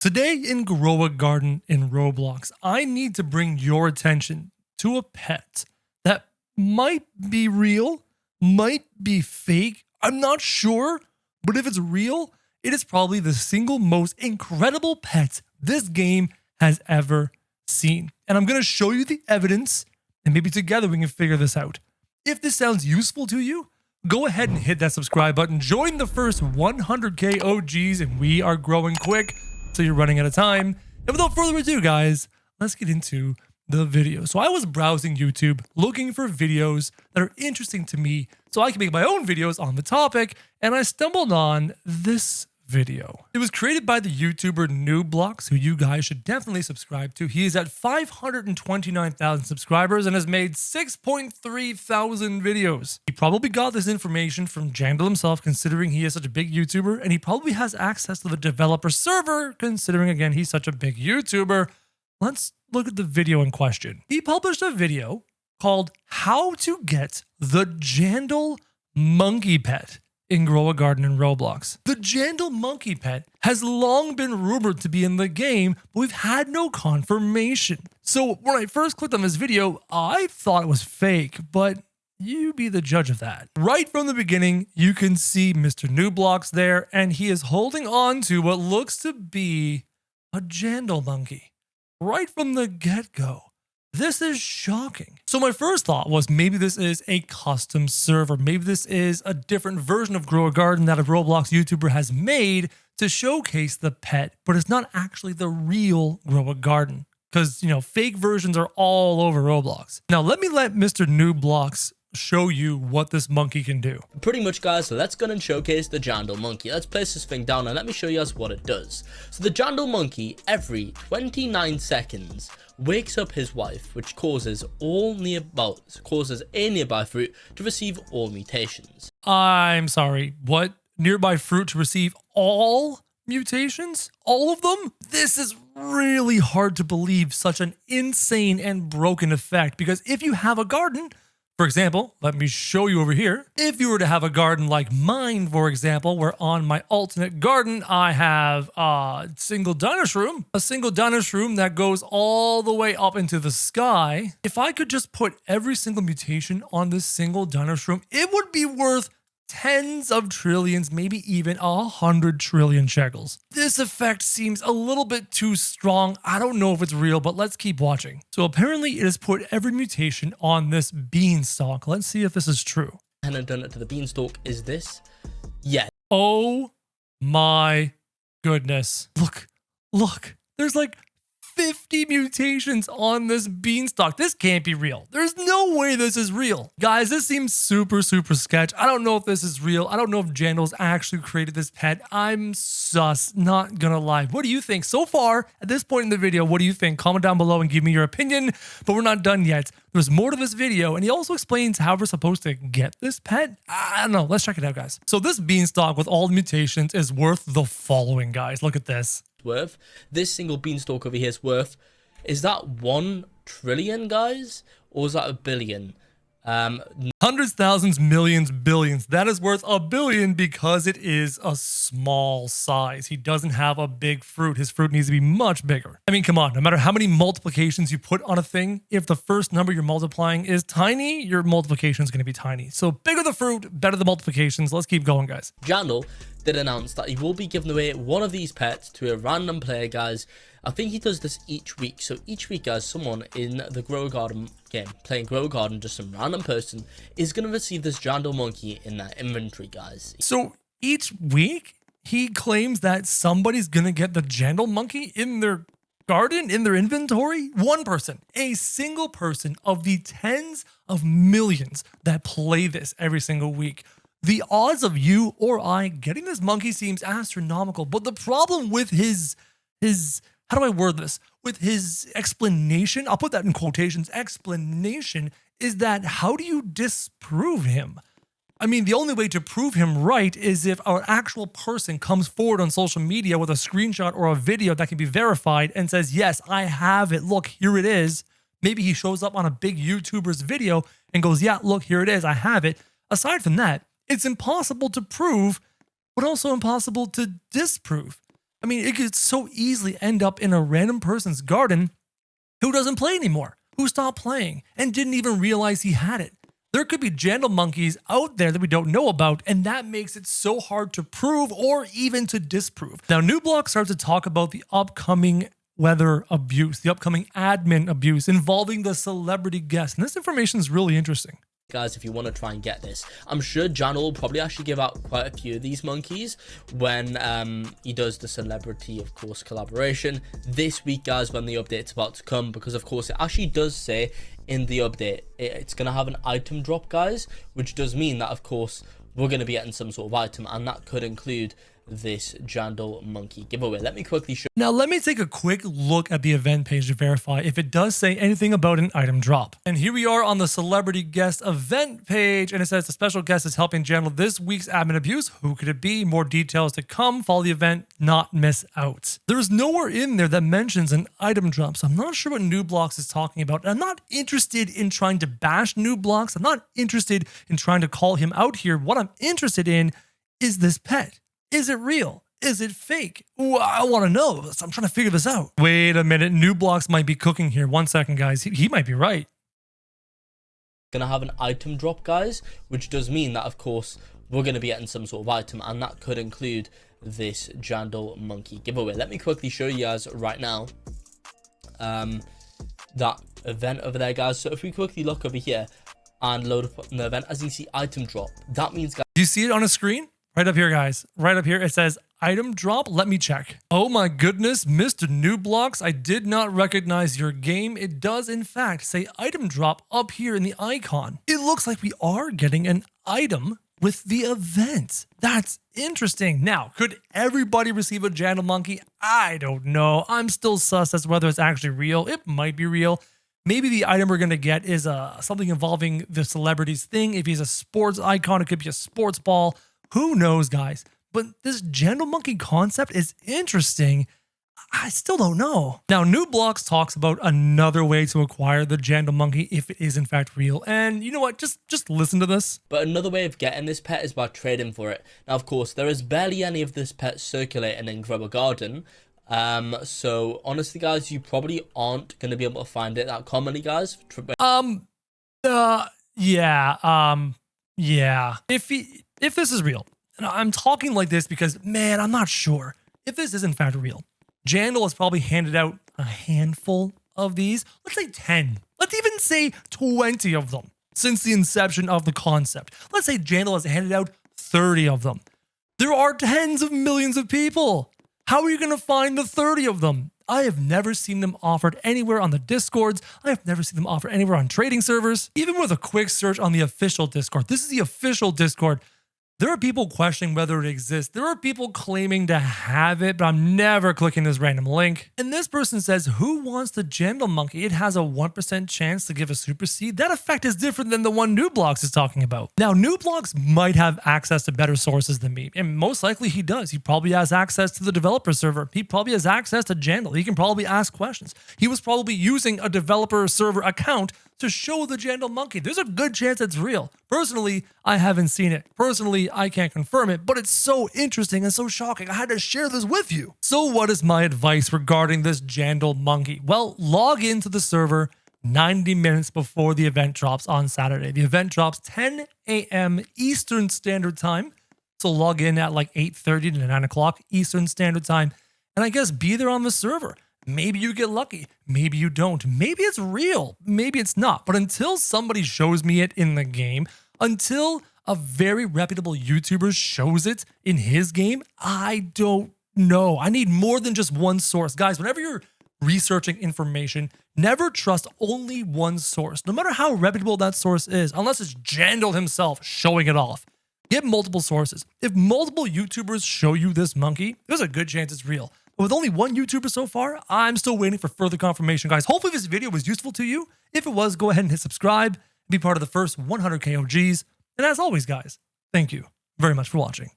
Today in Grow a Garden in Roblox, I need to bring your attention to a pet that might be real, might be fake. I'm not sure, but if it's real, it is probably the single most incredible pet this game has ever seen. And I'm going to show you the evidence, and maybe together we can figure this out. If this sounds useful to you, go ahead and hit that subscribe button. Join the first 100k OGs, and we are growing quick. So you're running out of time. And without further ado, guys, let's get into the video. So I was browsing YouTube looking for videos that are interesting to me so I can make my own videos on the topic, and I stumbled on this video. It was created by the YouTuber KroBlox, who you guys should definitely subscribe to. He is at 529,000 subscribers and has made 6.3 thousand videos. He probably got this information from Jandel himself, considering he is such a big YouTuber, and he probably has access to the developer server, considering again he's such a big YouTuber. Let's look at the video in question. He published a video called How to Get the Jandel Monkey Pet in Grow a Garden in Roblox. The Jandel monkey pet has long been rumored to be in the game, but we've had no confirmation. So when I first clicked on this video, I thought it was fake, but you be the judge of that. Right from the beginning, you can see Mr. KroBlox there, and he is holding on to what looks to be a Jandel monkey. Right from the get-go. This is shocking. So my first thought was maybe this is a custom server. Maybe this is a different version of Grow a Garden that a Roblox YouTuber has made to showcase the pet, but it's not actually the real Grow a Garden because, fake versions are all over Roblox. Now let Mr. KroBlox show you what this monkey can do. Pretty much, guys, so let's go and showcase the Jandel monkey. Let's place this thing down and let me show you guys what it does. So the Jandel monkey every 29 seconds wakes up his wife, which causes a nearby fruit to receive all mutations. I'm sorry, what? Nearby fruit to receive all mutations? All of them? This is really hard to believe, such an insane and broken effect, because if you have a garden, for example, let me show you over here. If you were to have a garden like mine, for example, where on my alternate garden, I have a single dinosaur room that goes all the way up into the sky. If I could just put every single mutation on this single dinosaur room, it would be worth tens of trillions, maybe even 100 trillion shekels. This effect seems a little bit too strong. I don't know if it's real, but let's keep watching. So apparently it has put every mutation on this beanstalk. Let's see if this is true. And I've done it to the beanstalk. Is this? Yeah. Oh my goodness. Look. There's like 50 mutations on this beanstalk. This can't be real. There's no way this is real. Guys, this seems super sketch. I don't know if this is real. I don't know if Jandel's actually created this pet. I'm sus, not gonna lie. What do you think? So far, at this point in the video, what do you think? Comment down below and give me your opinion, but we're not done yet. There's more to this video, and he also explains how we're supposed to get this pet. I don't know. Let's check it out, guys. So this beanstalk with all the mutations is worth the following, guys. Look at this. Worth this single beanstalk over here is that 1 trillion, guys, or is that 1 billion? Hundreds, thousands, millions, billions. That is worth 1 billion because it is a small size. He doesn't have a big fruit. His fruit needs to be much bigger. I mean, come on, no matter how many multiplications you put on a thing, if the first number you're multiplying is tiny, your multiplication is going to be tiny. So bigger the fruit, better the multiplications. Let's keep going, guys. Jandel did announce that he will be giving away one of these pets to a random player, guys. I think he does this each week. So each week, guys, someone in the Grow a Garden game, playing Grow a Garden, just some random person, is going to receive this Jandel monkey in their inventory, guys. So each week, he claims that somebody's going to get the Jandel monkey in their garden, in their inventory. One person, a single person of the tens of millions that play this every single week. The odds of you or I getting this monkey seems astronomical, but the problem with his how do I word this? With his explanation, I'll put that in quotations, explanation, is that how do you disprove him? I mean, the only way to prove him right is if an actual person comes forward on social media with a screenshot or a video that can be verified and says, yes, I have it. Look, here it is. Maybe he shows up on a big YouTuber's video and goes, yeah, look, here it is. I have it. Aside from that, it's impossible to prove, but also impossible to disprove. I mean, it could so easily end up in a random person's garden who doesn't play anymore, who stopped playing and didn't even realize he had it. There could be Jandel monkeys out there that we don't know about, and that makes it so hard to prove or even to disprove. Now, Nublox starts to talk about the upcoming weather abuse, the upcoming admin abuse involving the celebrity guest. And this information is really interesting. Guys, if you want to try and get this, I'm sure Jandel will probably actually give out quite a few of these monkeys when he does the celebrity, of course, collaboration this week, guys, when the update's about to come, because of course it actually does say in the update it's gonna have an item drop, guys, which does mean that of course we're gonna be getting some sort of item, and that could include this Jandel monkey giveaway. Let me quickly show. Now, let me take a quick look at the event page to verify if it does say anything about an item drop. And here we are on the celebrity guest event page, and it says the special guest is helping Jandel this week's admin abuse. Who could it be? More details to come. Follow the event, not miss out. There's nowhere in there that mentions an item drop, so I'm not sure what Nublox is talking about. I'm not interested in trying to bash Nublox. I'm not interested in trying to call him out here. What I'm interested in is this pet. Is it real? Is it fake? Ooh, I want to know. So I'm trying to figure this out. Wait a minute. Nublox might be cooking here. 1 second, guys. He might be right. Gonna have an item drop, guys, which does mean that of course we're gonna be getting some sort of item, and that could include this Jandel monkey giveaway. Let me quickly show you guys right now that event over there, guys. So if we quickly look over here and load up the event, as you see, item drop, that means, guys, do you see it on a screen? Right up here, guys. Right up here. It says item drop. Let me check. Oh my goodness, Mr. Nublox, I did not recognize your game. It does, in fact, say item drop up here in the icon. It looks like we are getting an item with the event. That's interesting. Now, could everybody receive a Jandel monkey? I don't know. I'm still sus as to whether it's actually real. It might be real. Maybe the item we're going to get is something involving the celebrity's thing. If he's a sports icon, it could be a sports ball. Who knows, guys? But this Jandel monkey concept is interesting. I still don't know. Now, Nublox talks about another way to acquire the Jandel monkey if it is in fact real. And you know what? Just listen to this. But another way of getting this pet is by trading for it. Now, of course, there is barely any of this pet circulating in Grow a Garden. So honestly, guys, you probably aren't going to be able to find it that commonly, guys. Yeah. If this is real, and I'm talking like this because, man, I'm not sure. If this is in fact real, Jandel has probably handed out a handful of these. Let's say 10. Let's even say 20 of them since the inception of the concept. Let's say Jandel has handed out 30 of them. There are tens of millions of people. How are you going to find the 30 of them? I have never seen them offered anywhere on the Discords. I have never seen them offered anywhere on trading servers. Even with a quick search on the official Discord. This is the official Discord. There are people questioning whether it exists. There are people claiming to have it, but I'm never clicking this random link. And this person says, who wants the Jandel monkey? It has a 1% chance to give a super seed. That effect is different than the one Nublox is talking about. Now, Nublox might have access to better sources than me, and most likely he does. He probably has access to the developer server. He probably has access to Jandel. He can probably ask questions. He was probably using a developer server account to show the Jandel monkey. There's a good chance it's real. Personally, I haven't seen it. Personally, I can't confirm it, but it's so interesting and so shocking. I had to share this with you. So what is my advice regarding this Jandel monkey? Well, log into the server 90 minutes before the event drops on Saturday. The event drops 10 a.m. Eastern Standard Time. So log in at like 8:30 to 9 o'clock Eastern Standard Time. And I guess be there on the server. Maybe you get lucky. Maybe you don't. Maybe it's real. Maybe it's not. But until somebody shows me it in the game, until a very reputable YouTuber shows it in his game, I don't know. I need more than just one source. Guys, whenever you're researching information, never trust only one source, no matter how reputable that source is, unless it's Jandel himself showing it off. Get multiple sources. If multiple YouTubers show you this monkey, there's a good chance it's real. But with only one YouTuber so far, I'm still waiting for further confirmation, guys. Hopefully this video was useful to you. If it was, go ahead and hit subscribe, be part of the first 100K OGs. And as always, guys, thank you very much for watching.